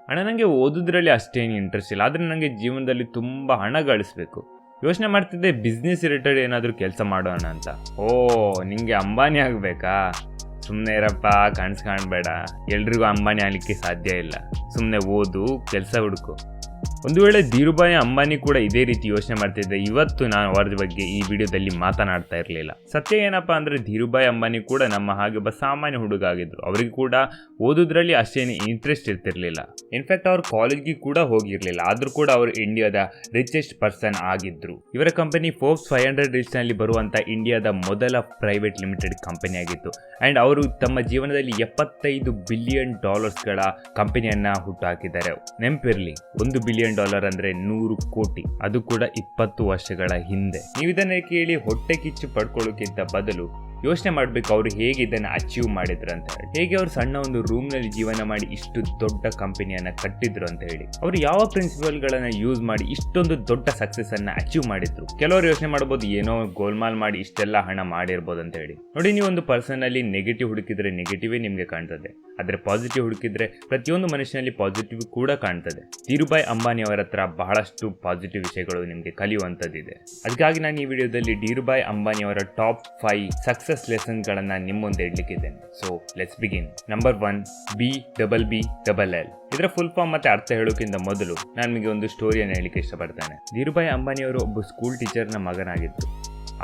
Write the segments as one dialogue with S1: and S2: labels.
S1: ಅಣ್ಣ ನನಗೆ ಓದೋದ್ರಲ್ಲಿ ಅಷ್ಟೇನು ಇಂಟ್ರೆಸ್ಟ್ ಇಲ್ಲ, ಆದರೆ ನನಗೆ ಜೀವನದಲ್ಲಿ ತುಂಬ ಹಣ ಗಳಿಸ್ಬೇಕು. ಯೋಚನೆ ಮಾಡ್ತಿದ್ದೆ ಬಿಸ್ನೆಸ್ ರಿಲೇಟೆಡ್ ಏನಾದರೂ ಕೆಲಸ ಮಾಡೋಣ ಅಂತ. ಓ, ನಿಮಗೆ ಅಂಬಾನಿ ಆಗಬೇಕಾ? ಸುಮ್ಮನೆ ಇರಪ್ಪ, ಕಾಣಿಸ್ಕಾಣಬೇಡ. ಎಲ್ರಿಗೂ ಅಂಬಾನಿ ಆಗಲಿಕ್ಕೆ ಸಾಧ್ಯ ಇಲ್ಲ. ಸುಮ್ಮನೆ ಓದು, ಕೆಲಸ ಹುಡುಕು. ಒಂದು ವೇಳೆ ಧೀರುಭಾಯಿ ಅಂಬಾನಿ ಕೂಡ ಇದೇ ರೀತಿ ಯೋಚನೆ ಮಾಡ್ತಿದ್ದೆ, ಇವತ್ತು ನಾನು ಅವರ ಬಗ್ಗೆ ಈ ವಿಡಿಯೋದಲ್ಲಿ ಮಾತನಾಡ್ತಾ ಇರಲಿಲ್ಲ. ಸತ್ಯ ಏನಪ್ಪ ಅಂದರೆ ಧೀರುಭಾಯಿ ಅಂಬಾನಿ ಕೂಡ ನಮ್ಮ ಹಾಗೆ ಒಬ್ಬ ಸಾಮಾನ್ಯ ಹುಡುಗ ಆಗಿದ್ರು. ಅವರಿಗೆ ಕೂಡ ಓದೋದ್ರಲ್ಲಿ ಅಷ್ಟೇನು ಇಂಟ್ರೆಸ್ಟ್ ಇರ್ತಿರ್ಲಿಲ್ಲ. ಇನ್ಫ್ಯಾಕ್ಟ್ ಅವ್ರು ಕಾಲೇಜ್ಗೆ ಕೂಡ ಹೋಗಿರಲಿಲ್ಲ. ಆದರೂ ಕೂಡ ಅವರು ಇಂಡಿಯಾದ ರಿಚೆಸ್ಟ್ ಪರ್ಸನ್ ಆಗಿದ್ರು. ಇವರ ಕಂಪನಿ ಫೋರ್ಬ್ಸ್ 500 ಲಿಸ್ಟ್ನಲ್ಲಿ ಬರುವಂಥ ಇಂಡಿಯಾದ ಮೊದಲ ಪ್ರೈವೇಟ್ ಲಿಮಿಟೆಡ್ ಕಂಪನಿ ಆಗಿತ್ತು. ಆ್ಯಂಡ್ ಅವರು ತಮ್ಮ ಜೀವನದಲ್ಲಿ $75 ಬಿಲಿಯನ್ ಕಂಪನಿಯನ್ನು ಹುಟ್ಟುಹಾಕಿದ್ದಾರೆ. ನೆನಪಿರಲಿ, $1 ಬಿಲಿಯನ್ ಅಂದರೆ 100 ಕೋಟಿ, ಅದು ಕೂಡ 20 ವರ್ಷಗಳ ಹಿಂದೆ. ನೀವು ಇದನ್ನ ಕೇಳಿ ಹೊಟ್ಟೆ ಕಿಚ್ಚು ಪಡ್ಕೊಳ್ಳೋಕ್ಕಿಂತ ಬದಲು ಯೋಚನೆ ಮಾಡಬೇಕು ಅವರು ಹೇಗೆ ಇದನ್ನು ಅಚೀವ್ ಮಾಡಿದ್ರು ಅಂತ ಹೇಳಿ. ಹೇಗೆ ಅವರು ಸಣ್ಣ ಒಂದು ರೂಮ್ನಲ್ಲಿ ಜೀವನ ಮಾಡಿ ಇಷ್ಟು ದೊಡ್ಡ ಕಂಪನಿಯನ್ನು ಕಟ್ಟಿದ್ರು ಅಂತ ಹೇಳಿ. ಅವರು ಯಾವ ಪ್ರಿನ್ಸಿಪಲ್ಗಳನ್ನು ಯೂಸ್ ಮಾಡಿ ಇಷ್ಟೊಂದು ದೊಡ್ಡ ಸಕ್ಸಸ್ ಅನ್ನು ಅಚೀವ್ ಮಾಡಿದ್ರು. ಕೆಲವರು ಯೋಚನೆ ಮಾಡಬಹುದು, ಏನೋ ಗೋಲ್ಮಾಲ್ ಮಾಡಿ ಇಷ್ಟೆಲ್ಲ ಹಣ ಮಾಡಿರ್ಬೋದು ಅಂತ ಹೇಳಿ. ನೋಡಿ, ನೀವು ಒಂದು ಪರ್ಸನಲ್ಲಿ ನೆಗೆಟಿವ್ ಹುಡುಕಿದ್ರೆ ನೆಗೆಟಿವೇ ನಿಮಗೆ ಕಾಣ್ತದೆ, ಆದರೆ ಪಾಸಿಟಿವ್ ಹುಡುಕಿದ್ರೆ ಪ್ರತಿಯೊಂದು ಮನುಷ್ಯನಲ್ಲಿ ಪಾಸಿಟಿವ್ ಕೂಡ ಕಾಣ್ತದೆ. ಧೀರುಭಾಯಿ ಅಂಬಾನಿ ಅವರ ಹತ್ರ ಬಹಳಷ್ಟು ಪಾಸಿಟಿವ್ ವಿಷಯಗಳು ನಿಮಗೆ ಕಲಿಯುವಂಥದ್ದಿದೆ. ಅದಕ್ಕಾಗಿ ನಾನು ಈ ವಿಡಿಯೋದಲ್ಲಿ ಧೀರುಭಾಯಿ ಅಂಬಾನಿ ಅವರ ಟಾಪ್ 5 ಸಕ್ಸಸ್ ಲೆಸನ್ಗಳನ್ನು ನಿಮ್ಮ ಮುಂದೆ ಇಡ್ಲಿಕ್ಕಿದ್ದೇನೆ. So let's begin. Number 1, BBBLL. ಇದರ ಫುಲ್ ಫಾರ್ಮ್ ಮತ್ತೆ ಅರ್ಥ ಹೇಳೋಕ್ಕಿಂತ ಮೊದಲು ನಾನು ನಿಮಗೆ ಒಂದು ಸ್ಟೋರಿಯನ್ನು ಹೇಳಲಿಕ್ಕೆ ಇಷ್ಟಪಡ್ತೇನೆ. ಧೀರುಭಾಯಿ ಅಂಬಾನಿ ಅವರು ಒಬ್ಬ ಸ್ಕೂಲ್ ಟೀಚರ್ನ ಮಗನಾಗಿದ್ದರು.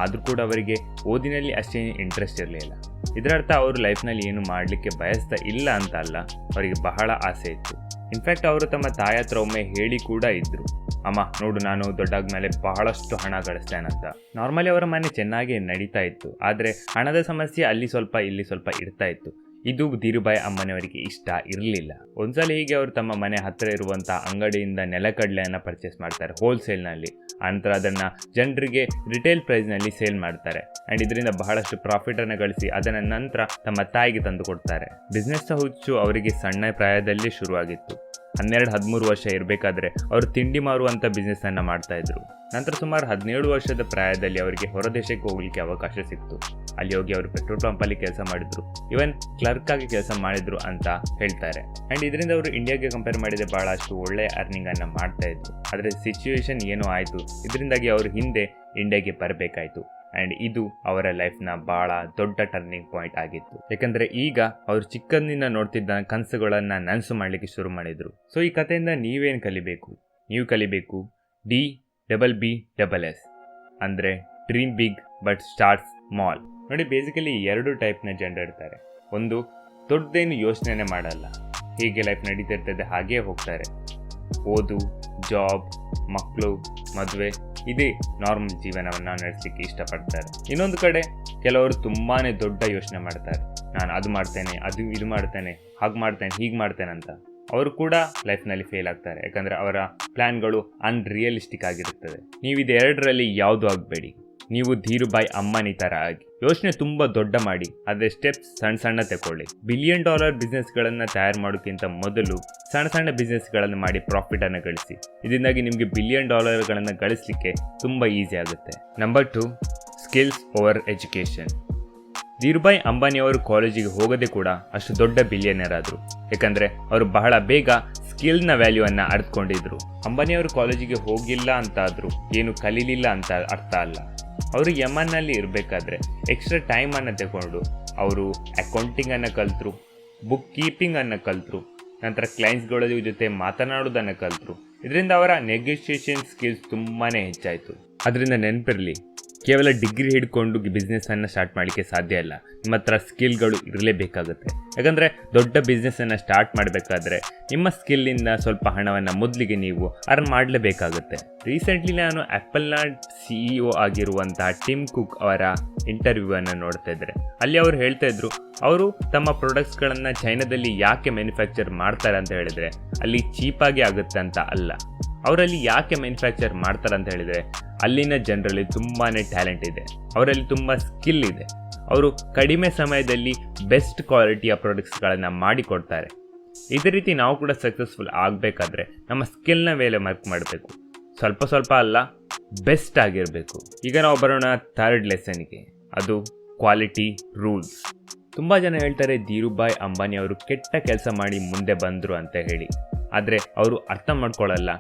S1: ಆದರೂ ಕೂಡ ಅವರಿಗೆ ಓದಿನಲ್ಲಿ ಅಷ್ಟೇನು ಇಂಟ್ರೆಸ್ಟ್ ಇರಲಿಲ್ಲ. ಇದರ ಅರ್ಥ ಅವರು ಲೈಫ್ನಲ್ಲಿ ಏನು ಮಾಡಲಿಕ್ಕೆ ಬಯಸ್ತಾ ಇಲ್ಲ ಅಂತ ಅಲ್ಲ, ಅವರಿಗೆ ಬಹಳ ಆಸೆ ಇತ್ತು. ಇನ್ಫ್ಯಾಕ್ಟ್ ಅವರು ತಮ್ಮ ತಾಯಿ ಹತ್ರ ಒಮ್ಮೆ ಹೇಳಿ ಕೂಡ ಇದ್ರು, ಅಮ್ಮ ನೋಡು, ನಾನು ದೊಡ್ಡಾದ್ಮೇಲೆ ಬಹಳಷ್ಟು ಹಣ ಗಳಿಸ್ತೇನಂತ. ನಾರ್ಮಲಿ ಅವರ ಮನೆ ಚೆನ್ನಾಗಿ ನಡೀತಾ ಇತ್ತು, ಆದರೆ ಹಣದ ಸಮಸ್ಯೆ ಅಲ್ಲಿ ಸ್ವಲ್ಪ ಇಲ್ಲಿ ಸ್ವಲ್ಪ ಇರ್ತಾ ಇತ್ತು. ಇದು ಧೀರುಭಾಯಿ ಅಂಬಾನಿಯವರಿಗೆ ಇಷ್ಟ ಇರಲಿಲ್ಲ. ಒಂದ್ಸಲ ಹೀಗೆ ಅವರು ತಮ್ಮ ಮನೆ ಹತ್ತಿರ ಇರುವಂಥ ಅಂಗಡಿಯಿಂದ ನೆಲಕಡಲೆಯನ್ನು ಪರ್ಚೇಸ್ ಮಾಡ್ತಾರೆ ಹೋಲ್ಸೇಲ್ನಲ್ಲಿ. ಆನಂತರ ಅದನ್ನು ಜನರಿಗೆ ರಿಟೇಲ್ ಪ್ರೈಸ್ನಲ್ಲಿ ಸೇಲ್ ಮಾಡ್ತಾರೆ. ಆ್ಯಂಡ್ ಇದರಿಂದ ಬಹಳಷ್ಟು ಪ್ರಾಫಿಟನ್ನು ಗಳಿಸಿ ಅದನ್ನು ನಂತರ ತಮ್ಮ ತಾಯಿಗೆ ತಂದು ಕೊಡ್ತಾರೆ. ಬಿಸ್ನೆಸ್ ಹುಚ್ಚು ಅವರಿಗೆ ಸಣ್ಣ ಪ್ರಾಯದಲ್ಲೇ ಶುರುವಾಗಿತ್ತು. 12-13 ವರ್ಷ ಇರಬೇಕಾದ್ರೆ ಅವರು ತಿಂಡಿ ಮಾರುವಂಥ ಬಿಸ್ನೆಸ್ಸನ್ನು ಮಾಡ್ತಾಯಿದ್ರು. ನಂತರ ಸುಮಾರು 17 ವರ್ಷದ ಪ್ರಾಯದಲ್ಲಿ ಅವರಿಗೆ ಹೊರದೇಶಕ್ಕೆ ಹೋಗಲಿಕ್ಕೆ ಅವಕಾಶ ಸಿಕ್ತು. ಅಲ್ಲಿ ಹೋಗಿ ಅವರು ಪೆಟ್ರೋಲ್ ಪಂಪಲ್ಲಿ ಕೆಲಸ ಮಾಡಿದ್ರು, ಇವನ್ ಕ್ಲರ್ಕ್ ಆಗಿ ಕೆಲಸ ಮಾಡಿದ್ರು ಅಂತ ಹೇಳ್ತಾರೆ. ಆ್ಯಂಡ್ ಇದರಿಂದ ಅವರು ಇಂಡಿಯಾಗೆ ಕಂಪೇರ್ ಮಾಡಿದರೆ ಭಾಳಷ್ಟು ಒಳ್ಳೆಯ ಅರ್ನಿಂಗನ್ನು ಮಾಡ್ತಾಯಿದ್ರು. ಆದರೆ ಸಿಚುವೇಶನ್ ಏನೋ ಆಯಿತು, ಇದರಿಂದಾಗಿ ಅವರು ಹಿಂದೆ ಇಂಡಿಯಾಗೆ ಬರಬೇಕಾಯಿತು. ಆ್ಯಂಡ್ ಇದು ಅವರ ಲೈಫ್ನ ಭಾಳ ದೊಡ್ಡ ಟರ್ನಿಂಗ್ ಪಾಯಿಂಟ್ ಆಗಿತ್ತು. ಯಾಕಂದರೆ ಈಗ ಅವರು ಚಿಕ್ಕಂದಿನ ನೋಡ್ತಿದ್ದ ಕನಸುಗಳನ್ನು ನನಸು ಮಾಡಲಿಕ್ಕೆ ಶುರು ಮಾಡಿದರು. ಸೊ ಈ ಕಥೆಯಿಂದ ನೀವೇನು ಕಲಿಬೇಕು? ನೀವು ಕಲಿಬೇಕು DBBSS, ಅಂದರೆ dream big but start small. ನೋಡಿ, ಬೇಸಿಕಲಿ 2 ಟೈಪ್ನ ಜನರು ಇರ್ತಾರೆ. ಒಂದು, ದೊಡ್ಡದೇನು ಯೋಚನೆ ಮಾಡಲ್ಲ, ಹೀಗೆ ಲೈಫ್ ನಡೀತಿರ್ತದೆ ಹಾಗೇ ಹೋಗ್ತಾರೆ. ಓದು, ಜಾಬ್, ಮಕ್ಕಳು, ಮದುವೆ, ಇದೇ ನಾರ್ಮಲ್ ಜೀವನವನ್ನು ನಡೆಸಲಿಕ್ಕೆ ಇಷ್ಟಪಡ್ತಾರೆ. ಇನ್ನೊಂದು ಕಡೆ ಕೆಲವರು ತುಂಬಾ ದೊಡ್ಡ ಯೋಚನೆ ಮಾಡ್ತಾರೆ, ನಾನು ಅದು ಮಾಡ್ತೇನೆ, ಇದು ಮಾಡ್ತೇನೆ, ಹಾಗೆ ಮಾಡ್ತೇನೆ, ಹೀಗೆ ಮಾಡ್ತೇನೆ ಅಂತ. ಅವರು ಕೂಡ ಲೈಫ್ನಲ್ಲಿ ಫೇಲ್ ಆಗ್ತಾರೆ, ಯಾಕಂದರೆ ಅವರ ಪ್ಲ್ಯಾನ್ಗಳು ಅನ್ರಿಯಲಿಸ್ಟಿಕ್ ಆಗಿರುತ್ತದೆ. ನೀವು ಇದೆರಡರಲ್ಲಿ ಯಾವುದು ಆಗಬೇಡಿ. ನೀವು ಧೀರುಭಾಯಿ ಅಂಬಾನಿ ಥರ ಆಗಿ ಯೋಚನೆ ತುಂಬ ದೊಡ್ಡ ಮಾಡಿ, ಆದರೆ ಸ್ಟೆಪ್ಸ್ ಸಣ್ಣ ತಗೊಳ್ಳಿ. $1 ಬಿಲಿಯನ್ ಬಿಸ್ನೆಸ್ಗಳನ್ನು ತಯಾರು ಮಾಡೋಕ್ಕಿಂತ ಮೊದಲು ಸಣ್ಣ ಬಿಸ್ನೆಸ್ಗಳನ್ನು ಮಾಡಿ ಪ್ರಾಫಿಟನ್ನು ಗಳಿಸಿ. ಇದರಿಂದಾಗಿ ನಿಮಗೆ $1 ಬಿಲಿಯನ್ ಗಳಿಸಲಿಕ್ಕೆ ತುಂಬ ಈಸಿ ಆಗುತ್ತೆ. Number 2, skills over education. Dhirubhai Ambani ಅವರು ಕಾಲೇಜಿಗೆ ಹೋಗದೆ ಕೂಡ ಅಷ್ಟು ದೊಡ್ಡ ಬಿಲಿಯನರ್ ಆದರು, ಯಾಕಂದರೆ ಅವರು ಬಹಳ ಬೇಗ ಸ್ಕಿಲ್ನ ವ್ಯಾಲ್ಯೂವನ್ನು ಅರ್ಥಕೊಂಡಿದ್ರು. ಅಂಬಾನಿಯವರು ಕಾಲೇಜಿಗೆ ಹೋಗಿಲ್ಲ ಅಂತಾದರೂ ಏನು ಕಲೀಲಿಲ್ಲ ಅಂತ ಅರ್ಥ ಅಲ್ಲ. ಅವರು ಯಮನ್ನಲ್ಲಿ ಇರಬೇಕಾದ್ರೆ ಎಕ್ಸ್ಟ್ರಾ ಟೈಮನ್ನು ತಗೊಂಡು ಅವರು ಅಕೌಂಟಿಂಗನ್ನು ಕಲಿತರು, ಬುಕ್ ಕೀಪಿಂಗನ್ನು ಕಲಿತರು, ನಂತರ ಕ್ಲೈಂಟ್ಸ್ಗಳ ಜೊತೆ ಮಾತನಾಡೋದನ್ನು ಕಲಿತರು. ಇದರಿಂದ ಅವರ ನೆಗೋಷಿಯೇಷನ್ ಸ್ಕಿಲ್ಸ್ ತುಂಬಾ ಹೆಚ್ಚಾಯಿತು. ಅದರಿಂದ ನೆನಪಿರಲಿ, ಕೇವಲ ಡಿಗ್ರಿ ಹಿಡ್ಕೊಂಡು ಬಿಸ್ನೆಸ್ಸನ್ನು ಸ್ಟಾರ್ಟ್ ಮಾಡಲಿಕ್ಕೆ ಸಾಧ್ಯ ಇಲ್ಲ. ನಿಮ್ಮ ಹತ್ರ ಸ್ಕಿಲ್ಗಳು ಇರಲೇಬೇಕಾಗುತ್ತೆ. ಯಾಕಂದರೆ ದೊಡ್ಡ ಬಿಸ್ನೆಸ್ಸನ್ನು ಸ್ಟಾರ್ಟ್ ಮಾಡಬೇಕಾದ್ರೆ ನಿಮ್ಮ ಸ್ಕಿಲ್ಲಿಂದ ಸ್ವಲ್ಪ ಹಣವನ್ನು ಮೊದಲಿಗೆ ನೀವು ಅರ್ನ್ ಮಾಡಲೇಬೇಕಾಗುತ್ತೆ. ರೀಸೆಂಟ್ಲಿ ನಾನು ಆ್ಯಪಲ್ನ CEO ಆಗಿರುವಂತಹ ಟಿಮ್ ಕುಕ್ ಅವರ ಇಂಟರ್ವ್ಯೂವನ್ನು ನೋಡ್ತಾ ಇದ್ದರೆ ಅಲ್ಲಿ ಅವರು ಹೇಳ್ತಾ ಇದ್ರು, ಅವರು ತಮ್ಮ ಪ್ರಾಡಕ್ಟ್ಸ್ಗಳನ್ನು ಚೈನಾದಲ್ಲಿ ಯಾಕೆ ಮ್ಯಾನುಫ್ಯಾಕ್ಚರ್ ಮಾಡ್ತಾರೆ ಅಂತ ಹೇಳಿದರೆ ಅಲ್ಲಿ ಚೀಪಾಗಿ ಆಗುತ್ತೆ ಅಂತ ಅಲ್ಲ. ಅವರಲ್ಲಿ ಯಾಕೆ ಮ್ಯಾನುಫ್ಯಾಕ್ಚರ್ ಮಾಡ್ತಾರೆ ಅಂತ ಹೇಳಿದರೆ ಅಲ್ಲಿನ ಜನರಲ್ಲಿ ತುಂಬಾ ಟ್ಯಾಲೆಂಟ್ ಇದೆ, ಅವರಲ್ಲಿ ತುಂಬ ಸ್ಕಿಲ್ ಇದೆ. ಅವರು ಕಡಿಮೆ ಸಮಯದಲ್ಲಿ ಬೆಸ್ಟ್ ಕ್ವಾಲಿಟಿಯ ಪ್ರಾಡಕ್ಟ್ಸ್ಗಳನ್ನು ಮಾಡಿಕೊಡ್ತಾರೆ. ಇದೇ ರೀತಿ ನಾವು ಕೂಡ ಸಕ್ಸಸ್ಫುಲ್ ಆಗಬೇಕಾದ್ರೆ ನಮ್ಮ ಸ್ಕಿಲ್ನ ಮೇಲೆ ವರ್ಕ್ ಮಾಡಬೇಕು. ಸ್ವಲ್ಪ ಅಲ್ಲ, ಬೆಸ್ಟ್ ಆಗಿರಬೇಕು. ಈಗ ನಾವು ಬರೋಣ 3rd ಲೆಸನ್ಗೆ, ಅದು ಕ್ವಾಲಿಟಿ ರೂಲ್ಸ್. ತುಂಬ ಜನ ಹೇಳ್ತಾರೆ ಧೀರುಭಾಯಿ ಅಂಬಾನಿ ಅವರು ಕೆಟ್ಟ ಕೆಲಸ ಮಾಡಿ ಮುಂದೆ ಬಂದರು ಅಂತ ಹೇಳಿ. ಆದರೆ ಅವರು ಅರ್ಥ ಮಾಡ್ಕೊಳ್ಳಲ್ಲ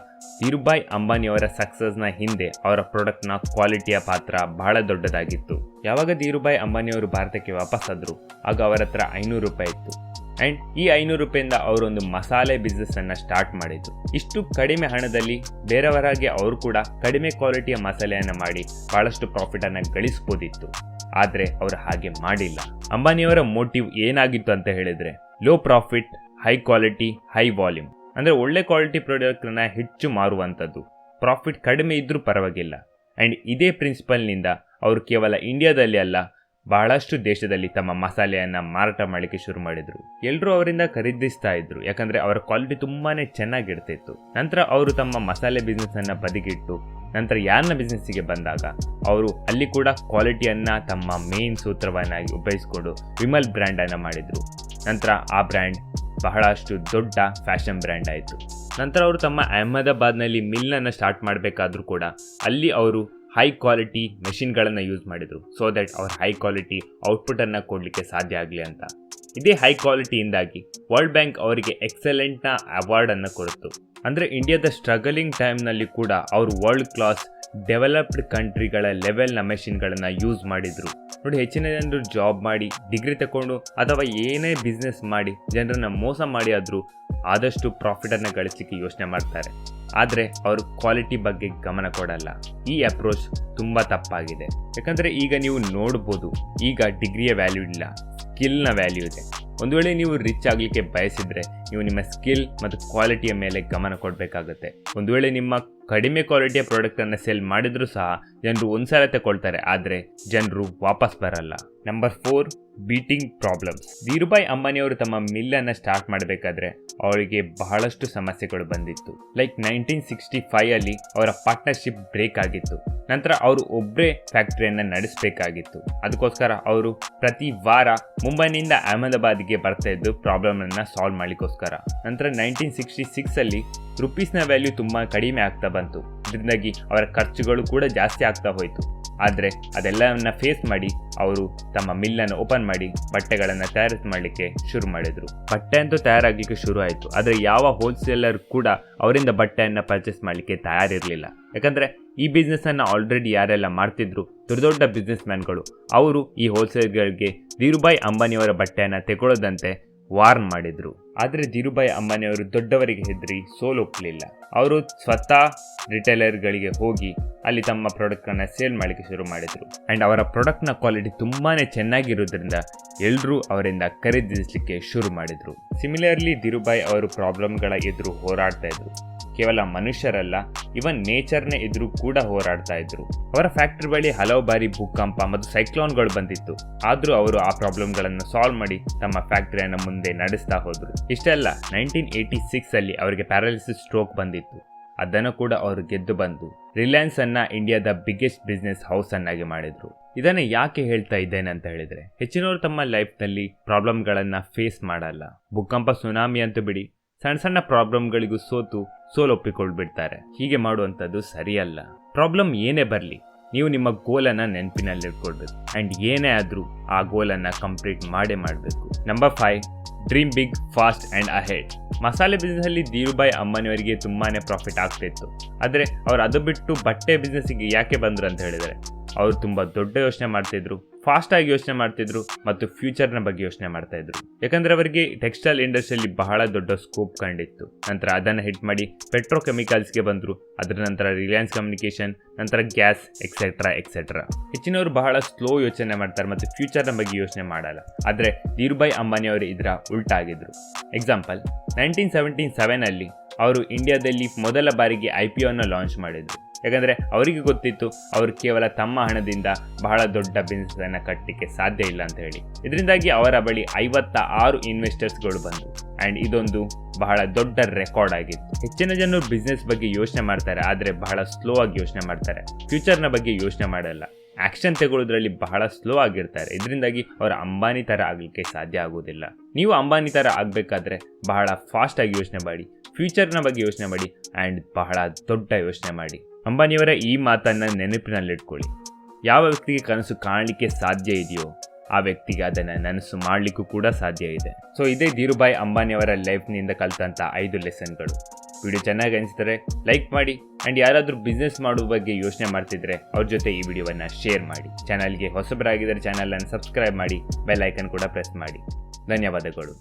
S1: ಧೀರುಭಾಯ್ ಅಂಬಾನಿಯವರ ಸಕ್ಸಸ್ನ ಹಿಂದೆ ಅವರ ಪ್ರಾಡಕ್ಟ್ನ ಕ್ವಾಲಿಟಿಯ ಪಾತ್ರ ಬಹಳ ದೊಡ್ಡದಾಗಿತ್ತು. ಯಾವಾಗ ಧೀರುಭಾಯ್ ಅಂಬಾನಿಯವರು ಭಾರತಕ್ಕೆ ವಾಪಸ್ಸಾದರು ಆಗ ಅವರ ಹತ್ರ 500 ರೂಪಾಯಿ ಇತ್ತು. ಆ್ಯಂಡ್ ಈ 500 ರೂಪಾಯಿಂದ ಅವರೊಂದು ಮಸಾಲೆ ಬಿಸ್ನೆಸ್ಸನ್ನು ಸ್ಟಾರ್ಟ್ ಮಾಡಿದ್ರು. ಇಷ್ಟು ಕಡಿಮೆ ಹಣದಲ್ಲಿ ಬೇರೆಯವರಾಗಿ ಅವರು ಕೂಡ ಕಡಿಮೆ ಕ್ವಾಲಿಟಿಯ ಮಸಾಲೆಯನ್ನು ಮಾಡಿ ಬಹಳಷ್ಟು ಪ್ರಾಫಿಟನ್ನು ಗಳಿಸ್ಬೋದಿತ್ತು. ಆದರೆ ಅವರು ಹಾಗೆ ಮಾಡಿಲ್ಲ. ಅಂಬಾನಿಯವರ ಮೋಟಿವ್ ಏನಾಗಿತ್ತು ಅಂತ ಹೇಳಿದರೆ low profit, high quality, high volume. ಅಂದರೆ ಒಳ್ಳೆ ಕ್ವಾಲಿಟಿ ಪ್ರಾಡಕ್ಟನ್ನು ಹೆಚ್ಚು ಮಾರುವಂಥದ್ದು, ಪ್ರಾಫಿಟ್ ಕಡಿಮೆ ಇದ್ದರೂ ಪರವಾಗಿಲ್ಲ. ಆ್ಯಂಡ್ ಇದೇ ಪ್ರಿನ್ಸಿಪಲ್ನಿಂದ ಅವರು ಕೇವಲ ಇಂಡಿಯಾದಲ್ಲಿ ಅಲ್ಲ ಬಹಳಷ್ಟು ದೇಶದಲ್ಲಿ ತಮ್ಮ ಮಸಾಲೆಯನ್ನು ಮಾರಾಟ ಮಾಡಲಿಕ್ಕೆ ಶುರು ಮಾಡಿದರು. ಎಲ್ಲರೂ ಅವರಿಂದ ಖರೀದಿಸ್ತಾ ಇದ್ರು, ಯಾಕಂದರೆ ಅವರ ಕ್ವಾಲಿಟಿ ತುಂಬಾ ಚೆನ್ನಾಗಿರ್ತಿತ್ತು. ನಂತರ ಅವರು ತಮ್ಮ ಮಸಾಲೆ ಬಿಸ್ನೆಸ್ಸನ್ನು ಬದಿಗಿಟ್ಟು ನಂತರ ಯಾರ್ನ ಬಿಸ್ನೆಸ್ಸಿಗೆ ಬಂದಾಗ ಅವರು ಅಲ್ಲಿ ಕೂಡ ಕ್ವಾಲಿಟಿಯನ್ನು ತಮ್ಮ ಮೇನ್ ಸೂತ್ರವನ್ನಾಗಿ ಉಪಯೋಗಿಸ್ಕೊಂಡು ವಿಮಲ್ ಬ್ರ್ಯಾಂಡನ್ನು ಮಾಡಿದರು. ನಂತರ ಆ ಬ್ರ್ಯಾಂಡ್ ಬಹಳಷ್ಟು ದೊಡ್ಡ ಫ್ಯಾಷನ್ ಬ್ರ್ಯಾಂಡ್ ಆಯಿತು. ನಂತರ ಅವರು ತಮ್ಮ ಅಹಮದಾಬಾದ್ನಲ್ಲಿ ಮಿಲ್ಲನ್ನು ಸ್ಟಾರ್ಟ್ ಮಾಡಬೇಕಾದ್ರೂ ಕೂಡ ಅಲ್ಲಿ ಅವರು ಹೈ ಕ್ವಾಲಿಟಿ ಮೆಷಿನ್ಗಳನ್ನು ಯೂಸ್ ಮಾಡಿದರು, ಸೊ ದ್ಯಾಟ್ ಅವ್ರ ಹೈ ಕ್ವಾಲಿಟಿ ಔಟ್ಪುಟನ್ನು ಕೊಡಲಿಕ್ಕೆ ಸಾಧ್ಯ ಆಗಲಿ ಅಂತ. ಇದೇ ಹೈ ಕ್ವಾಲಿಟಿಯಿಂದಾಗಿ ವರ್ಲ್ಡ್ ಬ್ಯಾಂಕ್ ಅವರಿಗೆ ಎಕ್ಸಲೆಂಟ್ನ ಅವಾರ್ಡನ್ನು ಕೊಡ್ತು. ಅಂದರೆ ಇಂಡಿಯಾದ ಸ್ಟ್ರಗಲಿಂಗ್ ಟೈಮ್ನಲ್ಲಿ ಕೂಡ ಅವರು ವರ್ಲ್ಡ್ ಕ್ಲಾಸ್ ಡೆವಲಪ್ಡ್ ಕಂಟ್ರಿಗಳ ಲೆವೆಲ್ನ ಮೆಷಿನ್ಗಳನ್ನು ಯೂಸ್ ಮಾಡಿದರು. ನೋಡಿ, ಹೆಚ್ಚಿನ ಜನರು ಜಾಬ್ ಮಾಡಿ ಡಿಗ್ರಿ ತಗೊಂಡು ಅಥವಾ ಏನೇ ಬಿಸ್ನೆಸ್ ಮಾಡಿ ಜನರನ್ನು ಮೋಸ ಮಾಡಿ ಆದರೂ ಆದಷ್ಟು ಪ್ರಾಫಿಟನ್ನು ಗಳಿಸಲಿಕ್ಕೆ ಯೋಚನೆ ಮಾಡ್ತಾರೆ. ಆದರೆ ಅವರು ಕ್ವಾಲಿಟಿ ಬಗ್ಗೆ ಗಮನ ಕೊಡಲ್ಲ. ಈ ಅಪ್ರೋಚ್ ತುಂಬ ತಪ್ಪಾಗಿದೆ. ಯಾಕಂದರೆ ಈಗ ನೀವು ನೋಡ್ಬೋದು, ಈಗ ಡಿಗ್ರಿಯ ವ್ಯಾಲ್ಯೂ ಇಲ್ಲ, ಸ್ಕಿಲ್ನ ವ್ಯಾಲ್ಯೂ ಇದೆ. ಒಂದು ವೇಳೆ ನೀವು ರಿಚ್ ಆಗಲಿಕ್ಕೆ ಬಯಸಿದರೆ ನೀವು ನಿಮ್ಮ ಸ್ಕಿಲ್ ಮತ್ತು ಕ್ವಾಲಿಟಿಯ ಮೇಲೆ ಗಮನ ಕೊಡಬೇಕಾಗುತ್ತೆ. ಒಂದು ವೇಳೆ ನಿಮ್ಮ ಕಡಿಮೆ ಕ್ವಾಲಿಟಿಯ ಪ್ರಾಡಕ್ಟನ್ನು ಸೆಲ್ ಮಾಡಿದರೂ ಸಹ ಜನರು ಒಂದ್ಸಲ ತಗೊಳ್ತಾರೆ, ಆದರೆ ಜನರು ವಾಪಸ್ ಬರಲ್ಲ. Number 4, beating problems. ಧೀರುಭಾಯ್ ಅಂಬಾನಿಯವರು ತಮ್ಮ ಮಿಲ್ಲನ್ನು ಸ್ಟಾರ್ಟ್ ಮಾಡಬೇಕಾದ್ರೆ ಅವರಿಗೆ ಬಹಳಷ್ಟು ಸಮಸ್ಯೆಗಳು ಬಂದಿತ್ತು. ಲೈಕ್ 1965 ಅವರ ಪಾರ್ಟ್ನರ್ಶಿಪ್ ಬ್ರೇಕ್ ಆಗಿತ್ತು. ನಂತರ ಅವರು ಒಬ್ಬರೇ ಫ್ಯಾಕ್ಟ್ರಿಯನ್ನು ನಡೆಸಬೇಕಾಗಿತ್ತು. ಅದಕ್ಕೋಸ್ಕರ ಅವರು ಪ್ರತಿ ವಾರ ಮುಂಬೈನಿಂದ ಅಹಮದಾಬಾದ್ಗೆ ಬರ್ತಾ ಇದ್ದು ಪ್ರಾಬ್ಲಮನ್ನು ಸಾಲ್ವ್ ಮಾಡಲಿಕ್ಕೋಸ್ಕರ. ನಂತರ 1966 ರುಪೀಸ್ನ ವ್ಯಾಲ್ಯೂ ತುಂಬ ಕಡಿಮೆ ಆಗ್ತಾ ಬಂತು. ಇದರಿಂದಾಗಿ ಅವರ ಖರ್ಚುಗಳು ಕೂಡ ಜಾಸ್ತಿ ಆಗ್ತಾ ಹೋಯಿತು. ಆದರೆ ಅದೆಲ್ಲವನ್ನು ಫೇಸ್ ಮಾಡಿ ಅವರು ತಮ್ಮ ಮಿಲ್ಲನ್ನು ಓಪನ್ ಮಾಡಿ ಬಟ್ಟೆಗಳನ್ನು ತಯಾರಿಸಿ ಮಾಡಲಿಕ್ಕೆ ಶುರು ಮಾಡಿದರು. ಬಟ್ಟೆ ಅಂತೂ ತಯಾರಾಗಲಿಕ್ಕೆ ಶುರು ಆಯಿತು, ಆದರೆ ಯಾವ ಹೋಲ್ಸೇಲರ್ ಕೂಡ ಅವರಿಂದ ಬಟ್ಟೆಯನ್ನು ಪರ್ಚೇಸ್ ಮಾಡಲಿಕ್ಕೆ ತಯಾರಿರಲಿಲ್ಲ. ಯಾಕಂದರೆ ಈ ಬಿಸ್ನೆಸ್ಸನ್ನು ಆಲ್ರೆಡಿ ಯಾರೆಲ್ಲ ಮಾಡ್ತಿದ್ರು ದೊಡ್ಡ ದೊಡ್ಡ ಬಿಸ್ನೆಸ್ ಮ್ಯಾನ್ಗಳು, ಅವರು ಈ ಹೋಲ್ಸೇಲ್ಗಳಿಗೆ ಧೀರುಭಾಯ್ ಅಂಬಾನಿಯವರ ಬಟ್ಟೆಯನ್ನು ತೆಗೊಳ್ಳೋದಂತೆ ವಾರ್ನ್ ಮಾಡಿದರು. ಆದರೆ ಧೀರುಭಾಯ್ ಅಂಬಾನಿಯವರು ದೊಡ್ಡವರಿಗೆ ಹೆದರಿ ಸೋಲೊಪ್ಪಲಿಲ್ಲ. ಅವರು ಸ್ವತಃ ರಿಟೇಲರ್ಗಳಿಗೆ ಹೋಗಿ ಅಲ್ಲಿ ತಮ್ಮ ಪ್ರಾಡಕ್ಟನ್ನು ಸೇಲ್ ಮಾಡಲಿಕ್ಕೆ ಶುರು ಮಾಡಿದರು. ಆ್ಯಂಡ್ ಅವರ ಪ್ರಾಡಕ್ಟ್ನ ಕ್ವಾಲಿಟಿ ತುಂಬಾ ಚೆನ್ನಾಗಿರೋದ್ರಿಂದ ಎಲ್ಲರೂ ಅವರಿಂದ ಖರೀದಿಸಲಿಕ್ಕೆ ಶುರು ಮಾಡಿದರು. ಸಿಮಿಲರ್ಲಿ ಧೀರುಭಾಯ್ ಅವರು ಪ್ರಾಬ್ಲಮ್ಗಳ ಎದುರು ಹೋರಾಡ್ತಾ ಇದ್ರು. ಕೇವಲ ಮನುಷ್ಯರಲ್ಲ, ಇವನ್ ನೇಚರ್ನೇ ಎದುರು ಕೂಡ ಹೋರಾಡ್ತಾ ಇದ್ರು. ಅವರ ಫ್ಯಾಕ್ಟ್ರಿ ಬಳಿ ಹಲವು ಬಾರಿ ಭೂಕಂಪ ಮತ್ತು ಸೈಕ್ಲೋನ್ಗಳು ಬಂದಿತ್ತು. ಆದರೂ ಅವರು ಆ ಪ್ರಾಬ್ಲಮ್ಗಳನ್ನು ಸಾಲ್ವ್ ಮಾಡಿ ತಮ್ಮ ಫ್ಯಾಕ್ಟ್ರಿಯನ್ನು ಮುಂದೆ ನಡೆಸ್ತಾ ಹೋದರು. ಇಷ್ಟೆಲ್ಲ 1986 ಅವರಿಗೆ ಪ್ಯಾರಾಲಿಸಿಸ್ ಸ್ಟ್ರೋಕ್ ಬಂದಿತ್ತು. ಅದನ್ನು ಕೂಡ ಅವರು ಗೆದ್ದು ಬಂದು ರಿಲಯನ್ಸ್ ಅನ್ನ ಇಂಡಿಯಾದ ಬಿಗ್ಗೆಸ್ಟ್ ಬಿಸ್ನೆಸ್ ಹೌಸ್ ಅನ್ನಾಗಿ ಮಾಡಿದ್ರು. ಇದನ್ನು ಯಾಕೆ ಹೇಳ್ತಾ ಇದ್ದೇನೆ ಅಂತ ಹೇಳಿದ್ರೆ, ಹೆಚ್ಚಿನವರು ತಮ್ಮ ಲೈಫ್ನಲ್ಲಿ ಪ್ರಾಬ್ಲಮ್ಗಳನ್ನು ಫೇಸ್ ಮಾಡಲ್ಲ. ಭೂಕಂಪ, ಸುನಾಮಿ ಅಂತೂ ಬಿಡಿ, ಸಣ್ಣ ಸಣ್ಣ ಪ್ರಾಬ್ಲಮ್ಗಳಿಗೂ ಸೋಲೊಪ್ಪಿಕೊಳ್ಬಿಡ್ತಾರೆ. ಹೀಗೆ ಮಾಡುವಂಥದ್ದು ಸರಿಯಲ್ಲ. ಪ್ರಾಬ್ಲಮ್ ಏನೇ ಬರಲಿ, ನೀವು ನಿಮ್ಮ ಗೋಲನ್ನು ನೆನಪಿನಲ್ಲಿಟ್ಕೊಳ್ಬೇಕು. ಆ್ಯಂಡ್ ಏನೇ ಆದರೂ ಆ ಗೋಲನ್ನು ಕಂಪ್ಲೀಟ್ ಮಾಡಬೇಕು. Number 5, dream big, fast and ahead. ಮಸಾಲೆ ಬಿಸ್ನೆಸ್ಸಲ್ಲಿ ಧೀರುಭಾಯ್ ಅಂಬಾನಿಯವರಿಗೆ ತುಂಬಾ ಪ್ರಾಫಿಟ್ ಆಗ್ತಿತ್ತು. ಆದರೆ ಅವರು ಅದು ಬಿಟ್ಟು ಬಟ್ಟೆ ಬಿಸ್ನೆಸ್ಸಿಗೆ ಯಾಕೆ ಬಂದರು ಅಂತ ಹೇಳಿದರೆ, ಅವರು ತುಂಬ ದೊಡ್ಡ ಯೋಚನೆ ಮಾಡ್ತಿದ್ರು, ಫಾಸ್ಟಾಗಿ ಯೋಚನೆ ಮಾಡ್ತಿದ್ರು ಮತ್ತು ಫ್ಯೂಚರ್ನ ಬಗ್ಗೆ ಯೋಚನೆ ಮಾಡ್ತಾಯಿದ್ರು. ಯಾಕಂದರೆ ಅವರಿಗೆ ಟೆಕ್ಸ್ಟೈಲ್ ಇಂಡಸ್ಟ್ರಿಯಲ್ಲಿ ಬಹಳ ದೊಡ್ಡ ಸ್ಕೋಪ್ ಕಂಡಿತ್ತು. ನಂತರ ಅದನ್ನು ಹಿಟ್ ಮಾಡಿ ಪೆಟ್ರೋಕೆಮಿಕಲ್ಸ್ಗೆ ಬಂದರು. ಅದರ ನಂತರ ರಿಲಯನ್ಸ್ ಕಮ್ಯುನಿಕೇಷನ್, ನಂತರ ಗ್ಯಾಸ್, ಎಕ್ಸೆಟ್ರಾ. ಹೆಚ್ಚಿನವರು ಬಹಳ ಸ್ಲೋ ಯೋಚನೆ ಮಾಡ್ತಾರೆ ಮತ್ತು ಫ್ಯೂಚರ್ನ ಬಗ್ಗೆ ಯೋಚನೆ ಮಾಡಲ್ಲ. ಆದರೆ ಧೀರುಭಾಯ್ ಅಂಬಾನಿಯವರು ಇದರ ಉಲ್ಟಾಗಿದ್ದರು. ಎಕ್ಸಾಂಪಲ್, 1977 ಅವರು ಇಂಡಿಯಾದಲ್ಲಿ ಮೊದಲ ಬಾರಿಗೆ IPOನ ಲಾಂಚ್ ಮಾಡಿದರು. ಯಾಕಂದರೆ ಅವರಿಗೆ ಗೊತ್ತಿತ್ತು ಅವರು ಕೇವಲ ತಮ್ಮ ಹಣದಿಂದ ಬಹಳ ದೊಡ್ಡ ಬಿಸ್ನೆಸ್ಸನ್ನು ಕಟ್ಟಲಿಕ್ಕೆ ಸಾಧ್ಯ ಇಲ್ಲ ಅಂತ ಹೇಳಿ. ಇದರಿಂದಾಗಿ ಅವರ ಬಳಿ 56 ಇನ್ವೆಸ್ಟರ್ಸ್ಗಳು ಬಂದರು. ಆ್ಯಂಡ್ ಇದೊಂದು ಬಹಳ ದೊಡ್ಡ ರೆಕಾರ್ಡ್ ಆಗಿತ್ತು. ಹೆಚ್ಚಿನ ಜನರು ಬಿಸ್ನೆಸ್ ಬಗ್ಗೆ ಯೋಚನೆ ಮಾಡ್ತಾರೆ, ಆದರೆ ಬಹಳ ಸ್ಲೋ ಆಗಿ ಯೋಚನೆ ಮಾಡ್ತಾರೆ. ಫ್ಯೂಚರ್ನ ಬಗ್ಗೆ ಯೋಚನೆ ಮಾಡಲ್ಲ. ಆ್ಯಕ್ಷನ್ ತಗೊಳ್ಳೋದ್ರಲ್ಲಿ ಬಹಳ ಸ್ಲೋ ಆಗಿರ್ತಾರೆ. ಇದರಿಂದಾಗಿ ಅವರ ಅಂಬಾನಿ ಥರ ಆಗಲಿಕ್ಕೆ ಸಾಧ್ಯ ಆಗೋದಿಲ್ಲ. ನೀವು ಅಂಬಾನಿ ಥರ ಆಗಬೇಕಾದ್ರೆ ಬಹಳ ಫಾಸ್ಟಾಗಿ ಯೋಚನೆ ಮಾಡಿ, ಫ್ಯೂಚರ್ನ ಬಗ್ಗೆ ಯೋಚನೆ ಮಾಡಿ, ಆ್ಯಂಡ್ ಬಹಳ ದೊಡ್ಡ ಯೋಚನೆ ಮಾಡಿ. ಅಂಬಾನಿಯವರ ಈ ಮಾತನ್ನು ನೆನಪಿನಲ್ಲಿಟ್ಕೊಳ್ಳಿ. ಯಾವ ವ್ಯಕ್ತಿಗೆ ಕನಸು ಕಾಣಲಿಕ್ಕೆ ಸಾಧ್ಯ ಇದೆಯೋ ಆ ವ್ಯಕ್ತಿಗೆ ಅದನ್ನು ನನಸು ಮಾಡಲಿಕ್ಕೂ ಕೂಡ ಸಾಧ್ಯ ಇದೆ. ಸೊ ಇದೇ ಧೀರುಭಾಯ್ ಅಂಬಾನಿಯವರ ಲೈಫ್ನಿಂದ ಕಲಿತಂಥ 5 ಲೆಸನ್ಗಳು. ವಿಡಿಯೋ ಚೆನ್ನಾಗಿ ಅನಿಸಿದರೆ ಲೈಕ್ ಮಾಡಿ, ಆ್ಯಂಡ್ ಯಾರಾದರೂ ಬಿಸ್ನೆಸ್ ಮಾಡುವ ಬಗ್ಗೆ ಯೋಚನೆ ಮಾಡ್ತಿದ್ರೆ ಅವ್ರ ಜೊತೆ ಈ ವಿಡಿಯೋವನ್ನು ಶೇರ್ ಮಾಡಿ. ಚಾನಲ್ಗೆ ಹೊಸಬರಾಗಿದ್ದರೆ ಚಾನಲನ್ನು ಸಬ್ಸ್ಕ್ರೈಬ್ ಮಾಡಿ, ಬೆಲ್ ಐಕನ್ ಕೂಡ ಪ್ರೆಸ್ ಮಾಡಿ. ಧನ್ಯವಾದಗಳು.